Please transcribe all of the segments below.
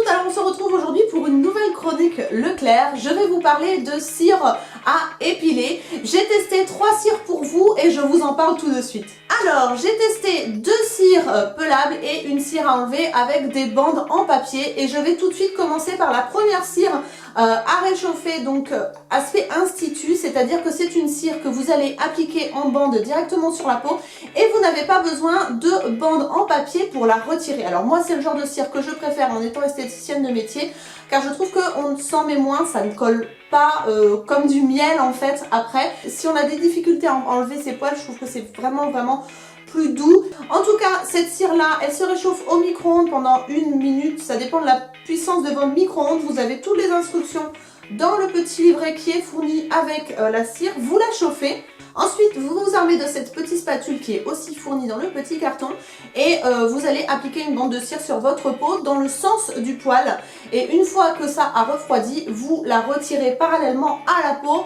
toutes, alors on se retrouve aujourd'hui pour une nouvelle chronique Leclerc. Je vais vous parler de cire à épiler. J'ai testé 3 cires pour vous et je vous en parle tout de suite. Alors, j'ai testé 2 cires pelables et une cire à enlever avec des bandes en papier. Et je vais tout de suite commencer par la première cire à réchauffer, donc aspect institut, c'est-à-dire que c'est une cire que vous allez appliquer en bande directement sur la peau et vous n'avez pas besoin de bande en papier pour la retirer. Alors moi, c'est le genre de cire que je préfère en étant esthéticienne de métier, car je trouve qu'on s'en met moins, ça ne colle pas comme du miel en fait après. Si on a des difficultés à enlever ses poils, je trouve que c'est vraiment plus doux. En tout cas, cette cire là, elle se réchauffe au micro-ondes pendant 1 minute, ça dépend de la puissance de votre micro-ondes. Vous avez toutes les instructions dans le petit livret qui est fourni avec la cire. Vous la chauffez. Ensuite, vous vous armez de cette petite spatule qui est aussi fournie dans le petit carton et vous allez appliquer une bande de cire sur votre peau dans le sens du poil. Et une fois que ça a refroidi, vous la retirez parallèlement à la peau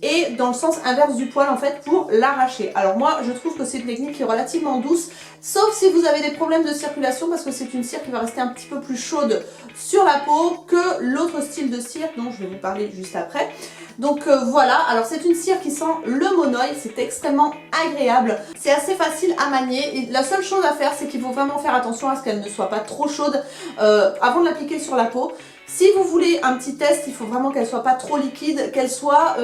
et dans le sens inverse du poil en fait pour l'arracher. Alors moi, je trouve que c'est une technique qui est relativement douce, sauf si vous avez des problèmes de circulation parce que c'est une cire qui va rester un petit peu plus chaude sur la peau que l'autre style de cire dont je vais vous parler juste après. Donc voilà, alors c'est une cire qui sent le monoeil, c'est extrêmement agréable, c'est assez facile à manier et la seule chose à faire c'est qu'il faut vraiment faire attention à ce qu'elle ne soit pas trop chaude avant de l'appliquer sur la peau. Si vous voulez un petit test, il faut vraiment qu'elle soit pas trop liquide, qu'elle soit...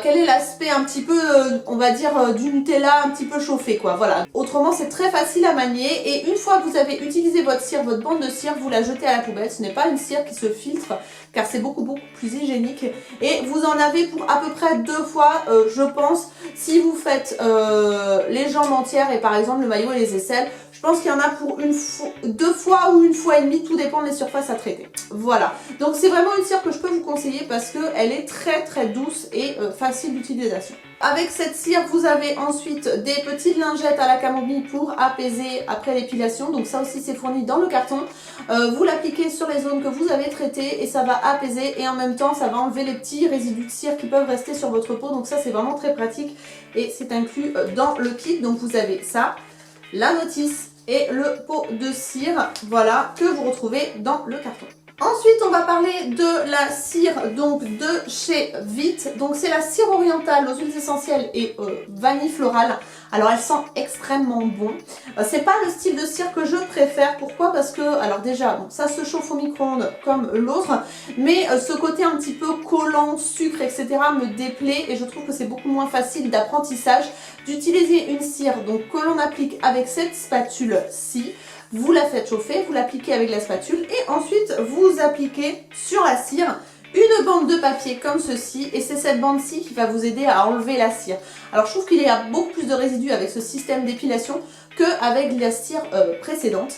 quel est l'aspect un petit peu, on va dire, du Nutella un petit peu chauffé quoi, voilà. Autrement c'est très facile à manier et une fois que vous avez utilisé votre cire, votre bande de cire, vous la jetez à la poubelle. Ce n'est pas une cire qui se filtre car c'est beaucoup plus hygiénique et vous en avez pour à peu près 2 fois je pense. Si vous faites les jambes entières et par exemple le maillot et les aisselles, je pense qu'il y en a pour 2 fois ou 1 fois et demie, tout dépend des surfaces à traiter. Voilà, donc c'est vraiment une cire que je peux vous conseiller parce qu'elle est très douce et facile d'utilisation. Avec cette cire, vous avez ensuite des petites lingettes à la camomille pour apaiser après l'épilation. Donc ça aussi c'est fourni dans le carton. Vous l'appliquez sur les zones que vous avez traitées et ça va apaiser et en même temps ça va enlever les petits résidus de cire qui peuvent rester sur votre peau. Donc ça c'est vraiment très pratique et c'est inclus dans le kit. Donc vous avez ça, la notice et le pot de cire, voilà, que vous retrouvez dans le carton. Ensuite, on va parler de la cire donc de chez Vite. Donc c'est la cire orientale aux huiles essentielles et vanille florale. Alors elle sent extrêmement bon. C'est pas le style de cire que je préfère. Pourquoi? Parce que, alors déjà, bon, ça se chauffe au micro-ondes comme l'autre, mais ce côté un petit peu collant, sucre, etc. me déplaît et je trouve que c'est beaucoup moins facile d'apprentissage d'utiliser une cire donc que l'on applique avec cette spatule-ci. Vous la faites chauffer, vous l'appliquez avec la spatule et ensuite vous appliquez sur la cire une bande de papier comme ceci et c'est cette bande-ci qui va vous aider à enlever la cire. Alors je trouve qu'il y a beaucoup plus de résidus avec ce système d'épilation qu'avec la cire précédente.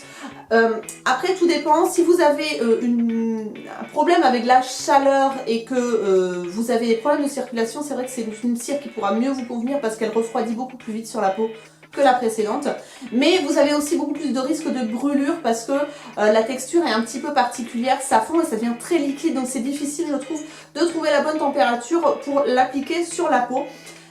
Après tout dépend, si vous avez un problème avec la chaleur et que vous avez des problèmes de circulation, c'est vrai que c'est une cire qui pourra mieux vous convenir parce qu'elle refroidit beaucoup plus vite sur la peau que la précédente, mais vous avez aussi beaucoup plus de risques de brûlure parce que la texture est un petit peu particulière, ça fond et ça devient très liquide, donc c'est difficile je trouve de trouver la bonne température pour l'appliquer sur la peau.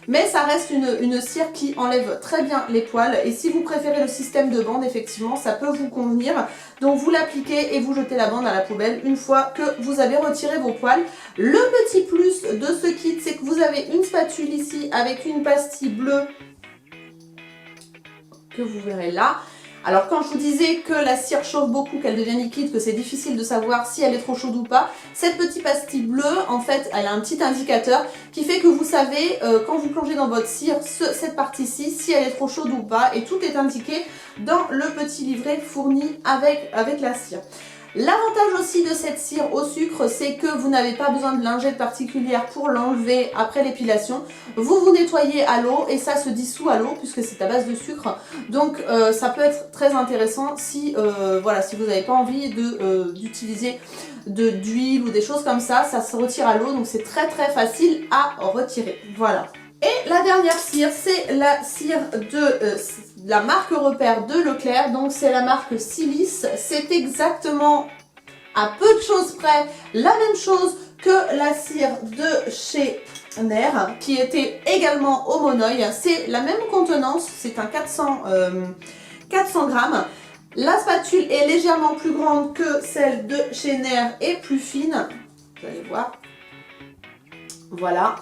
Mais ça reste une cire qui enlève très bien les poils et si vous préférez le système de bande, effectivement ça peut vous convenir. Donc vous l'appliquez et vous jetez la bande à la poubelle une fois que vous avez retiré vos poils. Le petit plus de ce kit, c'est que vous avez une spatule ici avec une pastille bleue que vous verrez là. Alors quand je vous disais que la cire chauffe beaucoup, qu'elle devient liquide, que c'est difficile de savoir si elle est trop chaude ou pas, cette petite pastille bleue, en fait, elle a un petit indicateur qui fait que vous savez, quand vous plongez dans votre cire, cette partie-ci, si elle est trop chaude ou pas, et tout est indiqué dans le petit livret fourni avec la cire. L'avantage aussi de cette cire au sucre, c'est que vous n'avez pas besoin de lingette particulière pour l'enlever après l'épilation. Vous nettoyez à l'eau et ça se dissout à l'eau puisque c'est à base de sucre. Donc ça peut être très intéressant si, voilà, si vous n'avez pas envie d'utiliser d'huile ou des choses comme ça. Ça se retire à l'eau donc c'est très facile à retirer. Voilà. Et la dernière cire, c'est la cire de la marque repère de Leclerc, donc c'est la marque Silice. C'est exactement, à peu de choses près, la même chose que la cire de chez Nair, qui était également au monoeil. C'est la même contenance, c'est un 400 grammes. La spatule est légèrement plus grande que celle de chez Nair et plus fine. Vous allez voir. Voilà.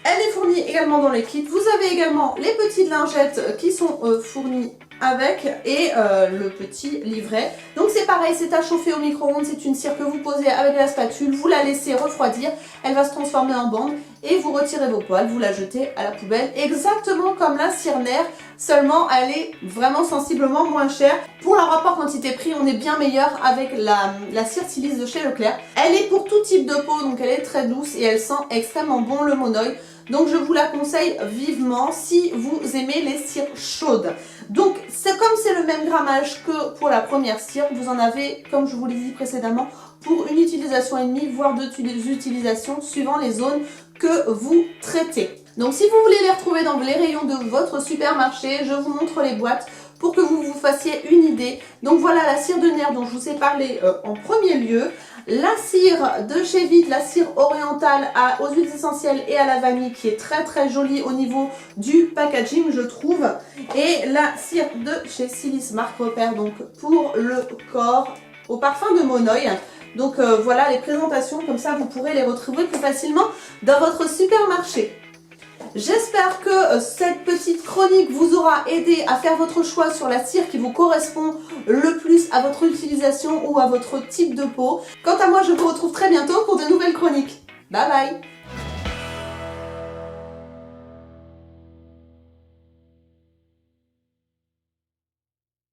Elle est fournie également dans les kits. Vous avez également les petites lingettes qui sont fournies avec et le petit livret. Donc c'est pareil, c'est à chauffer au micro-ondes. C'est une cire que vous posez avec la spatule. Vous la laissez refroidir. Elle va se transformer en bande et vous retirez vos poils. Vous la jetez à la poubelle. Exactement comme la cire Nair. Seulement, elle est vraiment sensiblement moins chère. Pour le rapport quantité-prix, on est bien meilleur avec la cire Silice de chez Leclerc. Elle est pour tout type de peau, donc elle est très douce et elle sent extrêmement bon le monoeil. Donc je vous la conseille vivement si vous aimez les cires chaudes. Donc comme c'est le même grammage que pour la première cire, vous en avez, comme je vous l'ai dit précédemment, pour une utilisation et demie, voire deux utilisations suivant les zones que vous traitez. Donc si vous voulez les retrouver dans les rayons de votre supermarché, je vous montre les boîtes pour que vous vous fassiez une idée. Donc voilà la cire de Nair dont je vous ai parlé en premier lieu. La cire de chez Vite, la cire orientale aux huiles essentielles et à la vanille qui est très très jolie au niveau du packaging je trouve. Et la cire de chez Silice marque Repère donc pour le corps au parfum de monoeil. Donc voilà les présentations, comme ça vous pourrez les retrouver plus facilement dans votre supermarché. J'espère que cette petite chronique vous aura aidé à faire votre choix sur la cire qui vous correspond le plus à votre utilisation ou à votre type de peau. Quant à moi, je vous retrouve très bientôt pour de nouvelles chroniques. Bye bye!